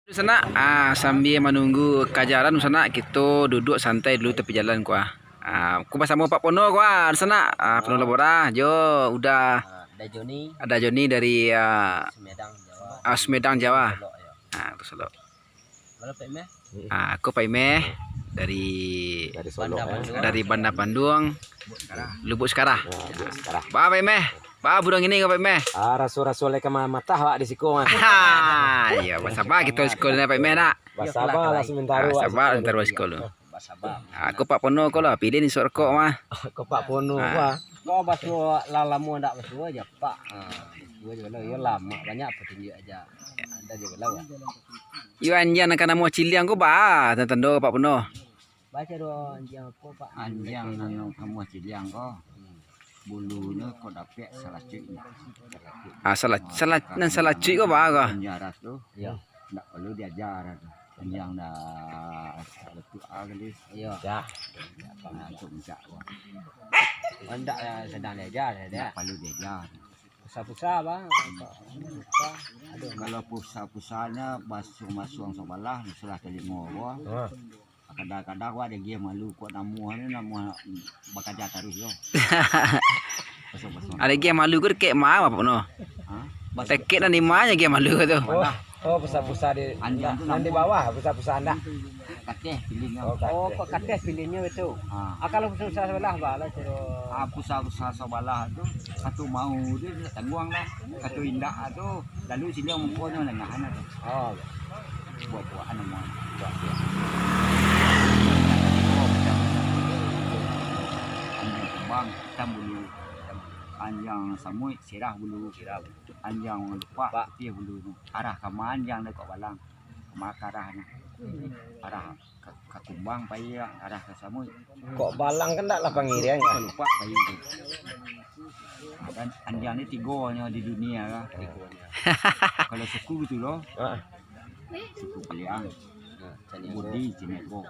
Di sana sambil menunggu kajaran di sana kita duduk santai dulu tepi jalan kuah. Aku bersama Pak Pono kuah di sana. Pono Labora, jo udah Ada Joni dari Sumedang Sumedang, Jawa. Jawa. Terus lo. Mana Pak Imeh? Aku Pak Imeh dari dari Banda Bandung, Lubuk Sekarah. Pak Imeh, Pak burung ini Pak Imeh. Rasul-rasul ke mata wak di siku mah. Iya, basaba kita sekolah Pak Imeh nak. Basaba lah sementara wak. Sabar ntar sekolah. Basaba. Aku Pak Pono ko lah pilih di sorko mah. Ke Pak Pono wah. Kau basu lalamu ndak basu aja Pak. Gua juga ya lama banyak petinju aja. Ada juga lah. Iwan jan kana mo ciliang ko ba tando Pak Pono. Baca doa anjing apa Pak? Anjang nang kamu ciliang ko. Bulunya kok dapet salah cik. Salah cuy ko ba ko. Penjara tuh. Iya. Ndak perlu diajar. Anjang dah betul alis. Iya. Ya. Untuk enggak. Ndak sedang diajar ada. Ndak perlu diajar. Pusat-pusat Bang. Aduh, kalau pusat-pusatnya masuk sebelah sudah telingo gua. Kadang-kadang gua ada dia malu kok namu bakaja terus yo. Ada game malu ko kek ma Pak Pono. Teket na ni ma nya game malu tu. Oh, pusat-pusat di Anjang tu di bawah, pusat-pusat anda. Kateh pilihnya. Oh, Pak Kades pilihnya itu. Kalau pusat sebelah Pak lah suruh. Pusat-pusat sebelah tu satu mau dia tangguang lah. Satu indah tu lalu sini yang mempunyai nengahan tu. Oh. Buat-buatan nama. Anjang kembang hitam bulu. Anjang samui sirah bulu. Anjang lupa dia bulu tu. Arah ke anjang dekat balang. Makarahnya. Arah ke kumbang pai arah ke samui. Kok balang kan ndak lah pangirian kan. Lupa pai tu. Dan anjang ni tiganya di dunia lah. Kalau suku tu loh. Suku Peliang. Budi Cineko.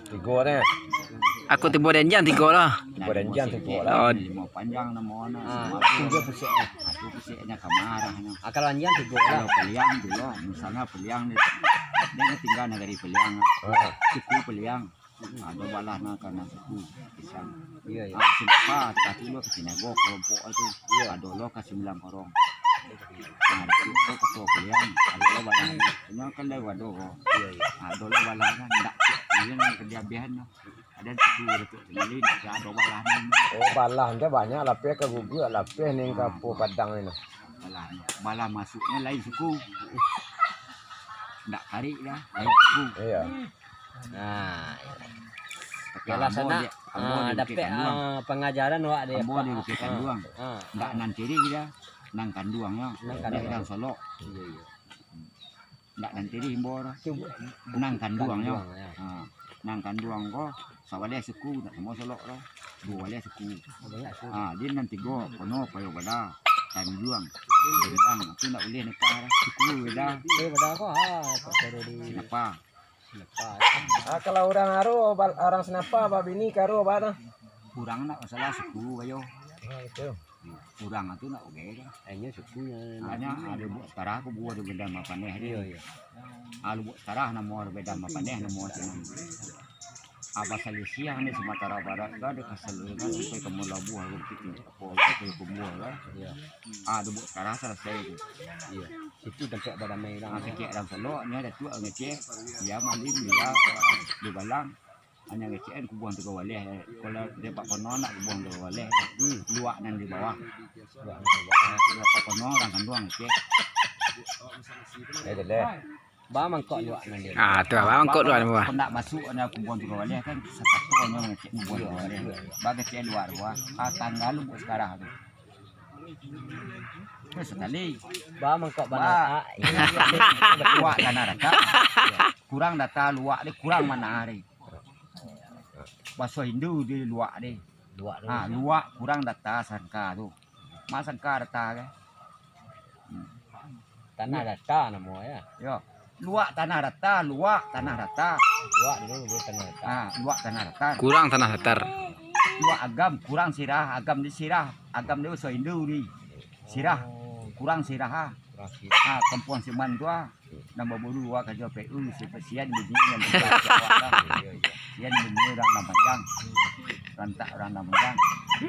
Tiga ni. Aku tiba denjang tiga lah. Tiga denjang tiga lah. Lima panjang nama ana. Tiga pusat. Satu pusiknya kamarahnya. Kalau anjing tiga lah. Kalau Peliang tu loh. Misalnya Peliang dia tinggal negeri Peliang. Suku Peliang. Ada balah nak karena suku pisang. Iya ya. Siapa kasih lo ke Cineko kelompok itu. Ada lo kasih 9 korong. Itu ketua Peliang. Ada lo balah. Ini kan lewat waduh. Ada lo balah kan tak. Ini yang kerja biarnya. Ada suku itu kembali ada balah. Oh, balah anda banyak lapih ke gugur, lapih ning kapu Padang ini. Balah masuknya lain suku. Tak tarik dah, lain suku. Iya. Nah, kalau sana dapat pengajaran wak dia. Ambo dia bukit kanduang. Tak nanti dia nang kanduangnya. Nang Solo. Iya. Tak nanti dia imbor. Nang kanduangnya. Nang kanduang ko sawale suku tak semua Solo lah. Dua wale suku. Dia nanti go kono payo bada kanduang. Bendang aku nak boleh nekah suku beda. Beda ko seru di Kenapa? Kalau orang Aro, orang Senapa, babini karo apa? Kurang nak masalah suku ayo. Itu. Kurang itu nak oke. Hanya sukunya. Hanya ada buat sekarang aku buat beda mapaneh dia. Alu buat sekarang nama beda mapaneh nama senang. Apa solusi ni Sumatera Barat ada keseluruhan sampai ke Melabu harus kita apa kumur lah. Ada buat sekarang selesai itu. Iya. Itu tempat pada main lah. Kecek dalam Solo ni ada tu ngecek. Dia malim dia di balang. Hanya ngecek kubuang tu waleh. Kalau dia Pak Pono nak kubuang tu waleh. Luak nan di bawah. Pak Pono orang kanduang ngecek. Deh. Ba mangkok luak nanti. Tu abang kok luar bawah. Nak masuk ada kubuang tu waleh kan satu ngecek kubuang tu waleh. Bagai cek luar bawah. Tanggal lu buat sekarang tu. Sekali. Ba mangkok bana. Luak tanah data. Kurang data luak dia kurang mana hari. Bahasa Hindu di luak deh. Luak kurang data sangka tu. Mas sangka data ke? Tanah data namanya. Yo. Luak tanah data, luak tanah data. Luak dulu tanah data. Luak tanah data. Kurang tanah datar. Luak agam kurang sirah, agam di sirah, agam di bahasa Hindu di. Sirah kurang sirah. Kampung Siman tu nambah bulu wa kerja PU sian bunyi yang sian bunyi orang panjang rantak orang panjang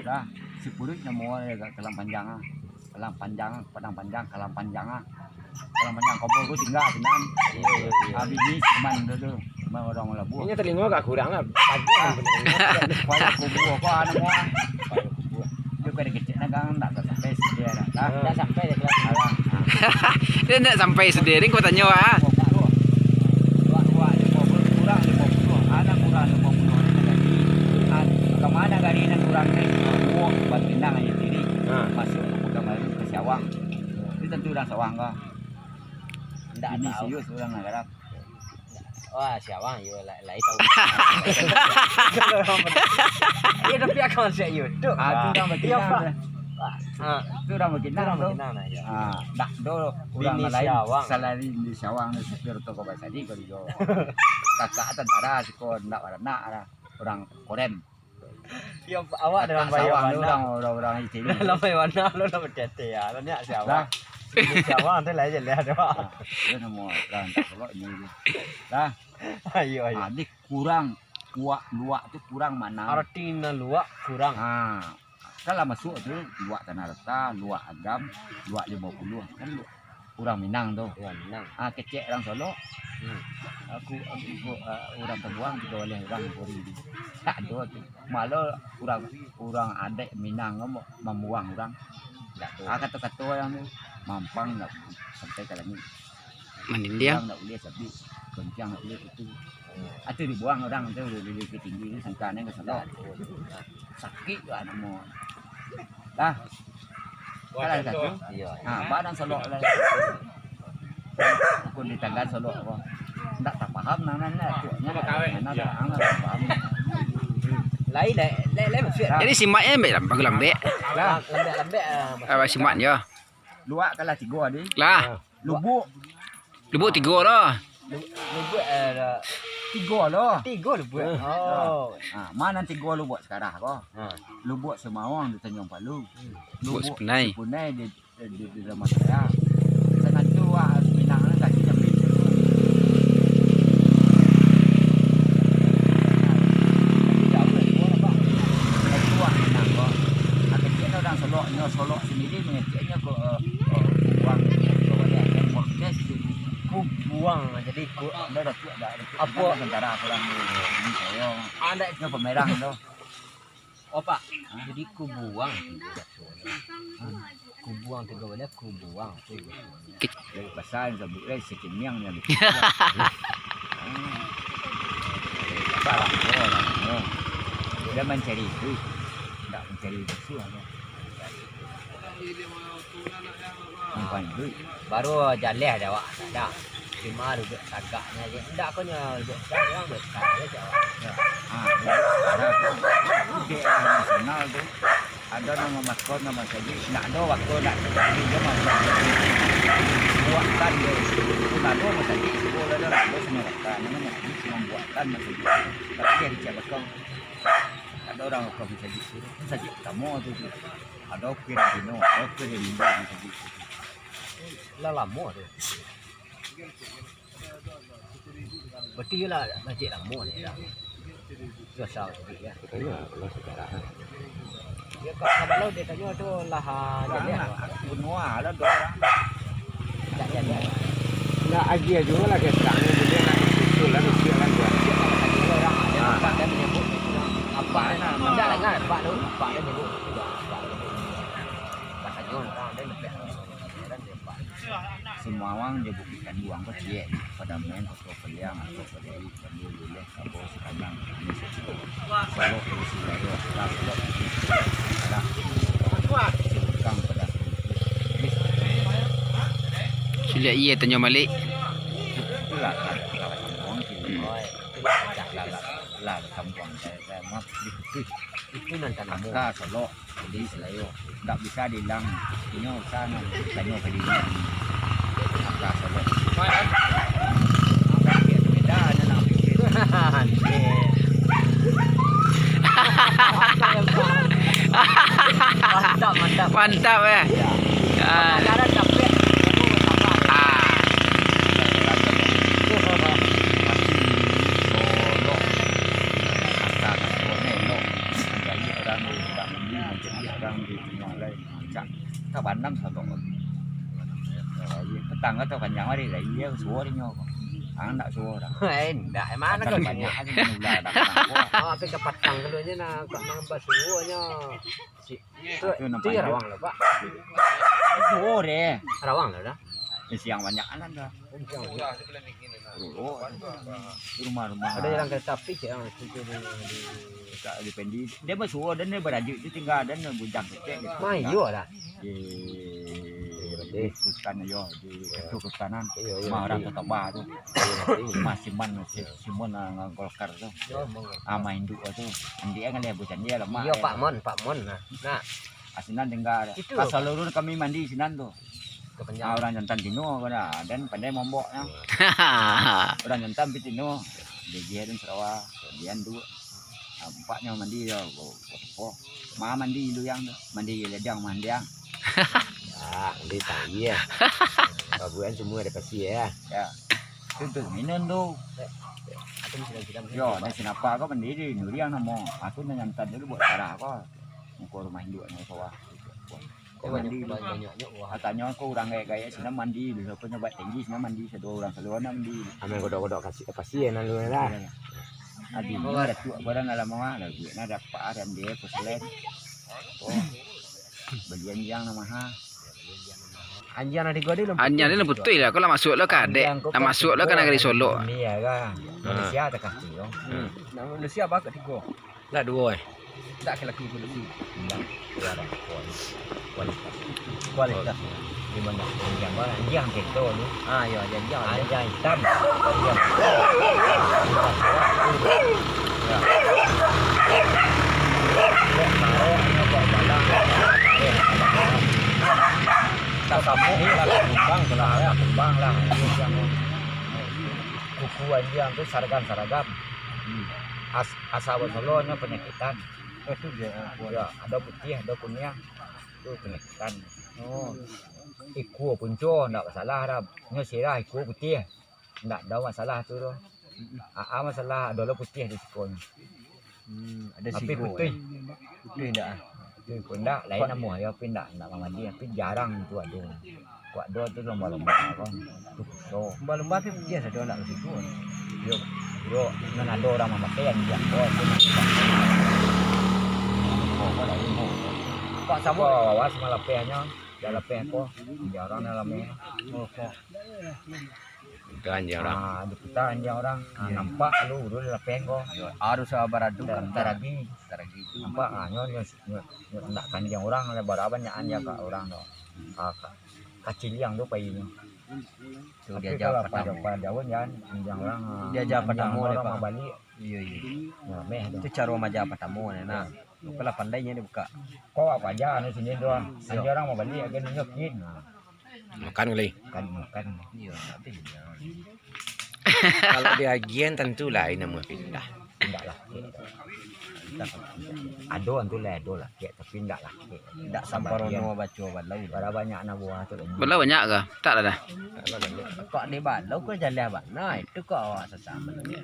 dah sepuluh semua kelam panjang padang panjang kalam panjang kobo gua tinggal tenan habis ni cuman tu mau orang labu Ini telinga agak kurang lah. Pagi payah kubu ko ano mo dia kena kecil nagang tak sampai sedia dah sampai dia kelas. Dia nak sampai sendiri kau tanya ah. Kemana gari nak kurang ni? Mau buat pindang aja diri. Masuk ke Pekanbaru ke Syawang. Itu tentu orang Syawang kah? Ndak Ini tahu. serius orang nak garap. Wah, Syawang yo lai tahu. Ya tapi akan saya YouTube. Ah, tu orang berkenal. Tu orang berkenal tu. aja. Ah, dak do orang Bini lain Syawang. salari di Syawang ni supir toko bahasa di kau jo. Kakak tentara si kau ndak warna orang Korem. Ya awak dalam Syawang bayar tu mana? orang ITB. Dalam bayar mana lu nak bertete ya. Lu ni Syawang. Syawang tu lai je lah dah. Dia nama orang tak kalau ini. Dah. Ayo ayo. Adik kurang luak tu kurang mana? Artinya luak kurang. Kalau masuk tu luak tanah rata, luak agam, luak 50 kan luak kurang Minang tu. Ya, menang. Kecek orang Solo. Aku orang Tebuang juga oleh orang Kori. Tak ada tu. Malah kurang adik Minang membuang orang. Tak tahu. Kata-kata yang tu mampang nak sampai kalau ni. Manin dia. Nak boleh tapi kencang nak boleh itu. Atau dibuang orang tu lebih tinggi ni sangkanya ke Solo. Sakit tu anak mau. Dah. Kalau satu. Iya. Badan Solo lah. Aku di tangga Solo kok. Tak paham nana tu. Nana tak paham. Lai maksud. Jadi simaknya lembek lambat lembek. Lah, Lembek. Apa simak je. luak kalah 3 ni. Lah, Lubuk lubuk 3 dah. Lubuk ada 3 lah. 3 lubuk. Oh. Mana 3 lubuk sekarang kok? Ha. Lubuk Semawang di Tanjung Palu. Lubuk Sepunai. Sepunai di rumah saya. Dengan tu Minang ni kaki jam ni. Solok sendiri mengeceknya ke buang Buang jadi ada Apa? tentara orang ni saya ada nya pemerang tu. oh Pak. Jadi ku buang. Ku buang 3 balik ku buang. Dari pasal sebut sekimiang yang dia mencari itu tidak mencari bersih apa bukan duit Baru jaleh dah awak. Tak ada. Cuma lubuk tagaknya je. Ndak ko nya lubuk tagak lubuk tagak je awak. ada nasional tu ada nama maskot nama saja nak ada waktu nak jadi dia mau buatkan dia kita ada masa di sekolah ada ada semua kan namanya membuatkan masa di tapi dia dicabutkan ada orang kau bisa disuruh saja kamu tu ada kira dino ada kira limba bisa disuruh Lah lama tu. Berarti lah masjid lama ni dah. Biasa sikit ya. Ya kalau dia tanya tu lah jaleh. benua ada 2 orang Tak jaleh. Enggak aja juga lah kayak sekarang ini dia nak susul lah usia kan gua. Pak dia menyebut apa tak lah kan Pak tu Pak dia menyebut Pak tanya orang dia lebih semua orang dia buktikan buang kecil pada main atau peliang atau peduli sambil boleh kabur sekarang ini selalu isi lalu selalu kang pada Sila iya tanya Malik. itulah kampung sini lah kampung saya maaf itu nanti kamu angka solo jadi selalu tak bisa dilang ini sana tanya ke dia angka solo beda ada nak pikir mantap Mantap eh. ada capek Ah. dia suruh dia nyok. Ndak suruh dah. Enggak, mana Kan kan banyak banyak. aja mula dah. Oh, tapi ke patang dulunya nah, kok nambah suhunya. Itu nampak ya itu. rawang lah, Pak. Suruh deh. Rawang lah dah. Siang banyak anak dah. Oh, rumah-rumah. Ada yang kereta api yang situ di pendi. Dia bersuruh dan dia berajuk itu tinggal dan bujang kecil gitu. Mayu lah. Di hutan yo di kehutanan. Iya, iya. Mah orang Kotaba tuh. Masih Simon nang Golkar tuh. Ama induk tuh. Dia kan dia bukan dia lemah. Iya, Pak Mon. Nah, asinan tinggal. Itu. Pas seluruh kami mandi sinan tuh. kepanjang. Orang jantan tino kana dan pandai momboknya. Orang jantan pitino. Dia dan Sarawak. Kemudian dua. Empatnya mandi yo. Oh, mandi lu yang mandi ledang mandiang. Ya, di tadi ya. Babuan semua ada pasti ya. Ya. Itu minum tuh. Aku mesti Yo, dan sinapa kau mandi di Nuriang namo. Aku nyantan dulu buat cara kau. Muka rumah Hindu nih kau. Kau mandi banyak wah. katanya kau orang gaya sini mandi dulu kau nyoba tinggi sini mandi sedua orang seluruhnya mandi. Ame godok-godok kasih pasti ya lalu lah. Adi ada tua barang dalam mana ada duit ada pak dan dia puslet. Oh. Bagian yang nama ha. Anjana di gua dulu. Anjir ni betul lah. Kau lah masuk lo ke adek. Lah masuk lo ke negeri Solo. Iya kan. Malaysia ada kasih yo. Nah, Malaysia bakal tiga. Lah dua. Tak laki pun lebih. Kualitas. Di mana yang mana yang gitu ni. Ah, ya jangan. Ada hitam. Tak kamu lah kembang lah kembang lah kuku anjing tu saragam asal Solonya penyakitan itu dia ya, ada putih ada kuning itu penyakitan iku punco ndak masalah dah nyesirah iku putih ndak ada masalah tu tu masalah ada putih di sikonya Ada tapi siku. putih Putih dah. itu pindah lain nama ya pindah nak mandi tapi jarang tu ada kuat dua tu lomba-lomba kan tu so Lomba-lomba tu biasa dia nak siku. yo nan ada orang memakai yang dia oh dah ini Pak sama sama. awas malah pehnya dah lepeh ko jarang dalamnya Ganja orang. di kita yang orang nampak lu dulu lepeh ko Harus sabar adu kan. bentar lagi nampak nyo nak kanjang orang ada berapa nya ka orang do kacil yang tu pai ni Tu dia dia jawab pada pertama. pada jauh kan kanjang orang Dia jawab pertama dia, orang Pak. mau balik Iya iya. ya meh tu Itu cara maja pertama ni nah. Kalau pandainya dia buka. kau apa aja ni sini doang kanjang orang mau balik agen nyokin Makan kali. makan Iya, tapi Kalau di agian tentu lain nama pindah. tidak lah ado antu le ado lah tapi tidak lah tidak samparono baca balau. berapa banyak anak buah tu Belah banyak ke? Tak ada dah. Kok di balau kau jalan abang. Nah, itu kok awak sesama ni.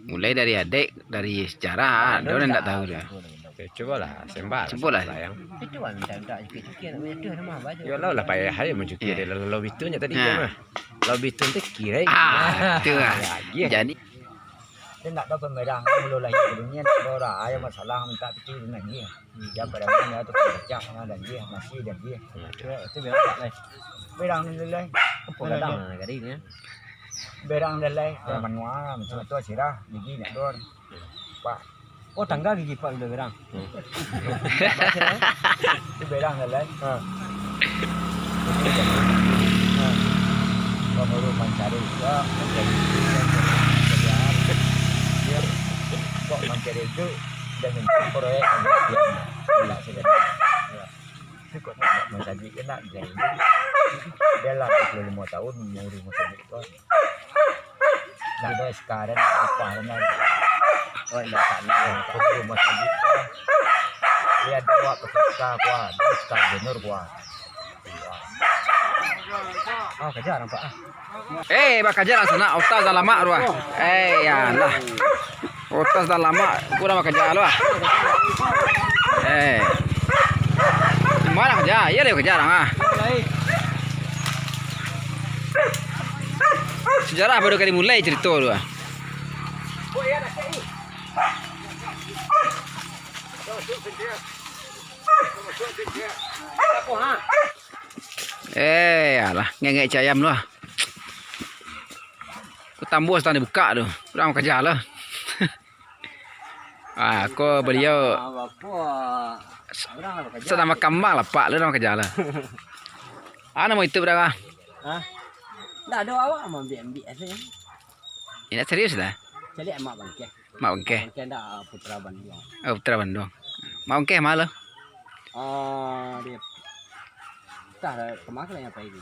Mulai dari adik, dari sejarah. Dia orang tak tahu dah. Okay, cobalah sembah. Cubalah. sayang. Itu kan minta sikit-sikit nak ada nama baca. Ya lah payah hai mencuci dia lalu bitunya tadi Ya. mah. Lalu bitun tu kira. Itu lah. Ya. Jadi dia nak ada pemerang mulu lagi dunia orang ada masalah minta peti dengan dia dia barangnya tu kerja dan dia masih dan dia Itu biar tak leh. berang ni lelai Apa kadang kali ni. berang lelai manua macam tu sirah gigi nak dor pak Oh, tangga gigi pak bila berang. tu berang lelai baru mencari dia kok mencari itu dan proyek dia tidak sudah kok mencari kena dia lah 25 tahun mau rumah sakit kok nah dia sekarang apa namanya oh tidak sana rumah sakit dia bawa ke pusat kuat sekarang donor kuat Oh, kejar nampak ah. bakal jalan sana. Otas dah lama ruah. Ya lah. Otas dah lama. Kurang bakal jalan ruah. Mana kerja? Ya dia kerja orang ah. Sejarah baru kali mulai cerita tu. Alah, ngengek cayam lu. Aku tambah setan dibuka tu. Orang kerja lah. Aku beliau sedang makan mal lah pak, lu orang kerja lah. Nama itu berapa? Hah? Dah ada awak mau ambil aja. Ini serius lah. Cari emak bangke. Mak bangke. Bangke dah Putra Bandung. Oh, Putra Bandung. Mak bangke malah. Dia tak kemakan apa ini.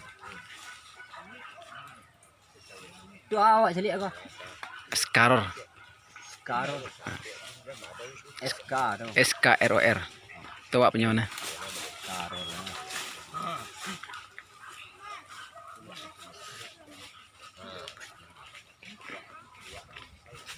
Tu awak cari aku. Skaror. Karo. SK tu. SKROR. Tu awak punya mana?